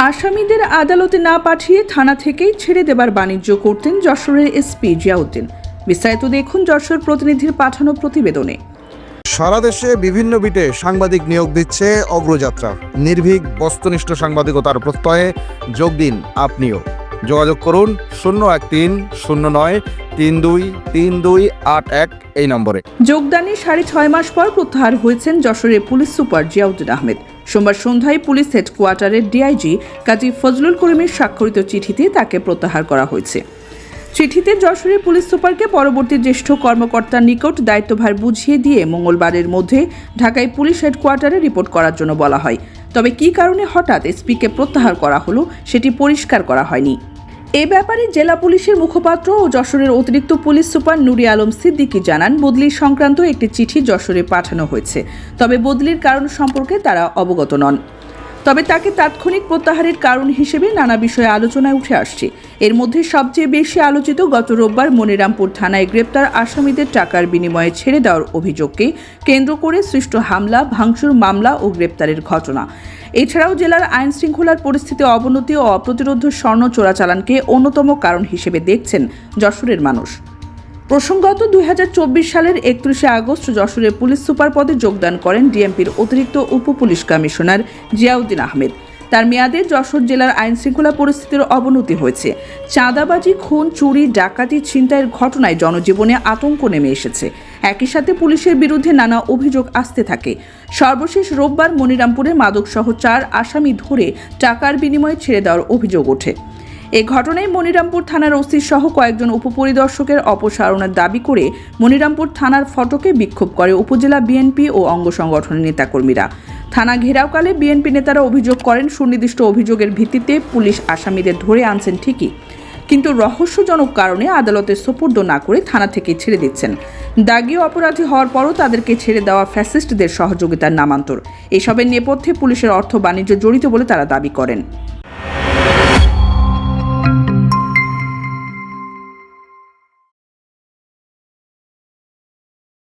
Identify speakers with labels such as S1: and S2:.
S1: আসামিদের আদালতে না পাঠিয়ে থানা থেকেই ছেড়ে দেবার বাণিজ্য করতেন যশোরের এসপি জিয়াউদ্দিন। বিস্তারিত দেখুন যশোর প্রতিনিধির পাঠানো প্রতিবেদনে।
S2: সারা দেশে বিভিন্ন বিটে সাংবাদিক নিয়োগ দিচ্ছে অগ্রযাত্রা। নির্ভীক বস্তুনিষ্ঠ সাংবাদিকতার প্রত্যয়ে যোগ দিন আপনিও। যোগাযোগ করুন 01309323281 এই নম্বরে।
S1: যোগদানে 6.5 মাস পর প্রত্যাহার হয়েছেন যশোরের পুলিশ সুপার জিয়াউদ্দিন আহমেদ। সোমবার সন্ধ্যায় পুলিশ হেডকোয়ার্টারের ডিআইজি কাজী ফজলুল করিমের স্বাক্ষরিত চিঠিতে তাকে প্রত্যাহার করা হয়েছে। চিঠিতে যশোরের পুলিশ সুপারকে পরবর্তী জ্যেষ্ঠ কর্মকর্তার নিকট দায়িত্বভার বুঝিয়ে দিয়ে মঙ্গলবারের মধ্যে ঢাকায় পুলিশ হেডকোয়ার্টারে রিপোর্ট করার জন্য বলা হয়। তবে কী কারণে হঠাৎ এসপিকে প্রত্যাহার করা হলো সেটি পরিষ্কার করা হয়নি। এ ব্যাপারে জেলা পুলিশের মুখপাত্র ও যশোরের অতিরিক্ত পুলিশ সুপার নুরি আলম সিদ্দিকী জানান, বদলির সংক্রান্ত একটি চিঠি যশোরে পাঠানো হয়েছে, তবে বদলির কারণ সম্পর্কে তারা অবগত নন। তবে তাকে তাৎক্ষণিক প্রত্যাহারের কারণ হিসেবে নানা বিষয়ে আলোচনায় উঠে আসছে। এর মধ্যে সবচেয়ে বেশি আলোচিত গত রোববার মনিরামপুর থানায় গ্রেপ্তার আসামিদের টাকার বিনিময়ে ছেড়ে দেওয়ার অভিযোগকে কেন্দ্র করে সৃষ্ট হামলা, ভাঙচুর মামলা ও গ্রেপ্তারের ঘটনা। এছাড়াও জেলার আইন শৃঙ্খলার পরিস্থিতি অবনতি ও অপ্রতিরোধ স্বর্ণ চোরাচালানকে অন্যতম কারণ হিসেবে দেখছেন যশোরের মানুষ। প্রসঙ্গত 2024 সালের 31শে আগস্ট যশোরের পুলিশ সুপার পদে যোগদান করেন ডিএমপির অতিরিক্ত উপপুলিশ কমিশনার জিয়াউদ্দিন আহমেদ। তার মেয়াদে যশোর জেলার আইন শৃঙ্খলা পরিস্থিতির অবনতি হয়েছে। চাঁদাবাজি, খুন, চুরি, ডাকাতি, ছিনতাইয়ের ঘটনায় জনজীবনে আতঙ্ক নেমে এসেছে। একই সাথে পুলিশের বিরুদ্ধে নানা অভিযোগ আসতে থাকে। সর্বশেষ রোববার মনিরামপুরে মাদকসহ 4 আসামি ধরে টাকার বিনিময়ে ছেড়ে দেওয়ার অভিযোগ ওঠে। এ ঘটনায় মনিরামপুর থানার ওসি সহ কয়েকজন উপপরিদর্শকের অপসারণের দাবি করে মনিরামপুর থানার ফটকে বিক্ষোভ করে উপজেলা বিএনপি ও অঙ্গ সংগঠনের নেতাকর্মীরা। থানা ঘেরাওকালে বিএনপি নেতারা অভিযোগ করেন, সুনির্দিষ্ট অভিযোগের ভিত্তিতে পুলিশ আসামিদের ধরে আনছেন ঠিকই, কিন্তু রহস্যজনক কারণে আদালতে সোপর্দ না করে থানা থেকে ছেড়ে দিচ্ছেন। দাগী অপরাধী হওয়ার পরও তাদেরকে ছেড়ে দেওয়া ফ্যাসিস্টদের সহযোগিতার নামান্তর। এসবের নেপথ্যে পুলিশের অর্থ বাণিজ্য জড়িত বলে তারা দাবি করেন।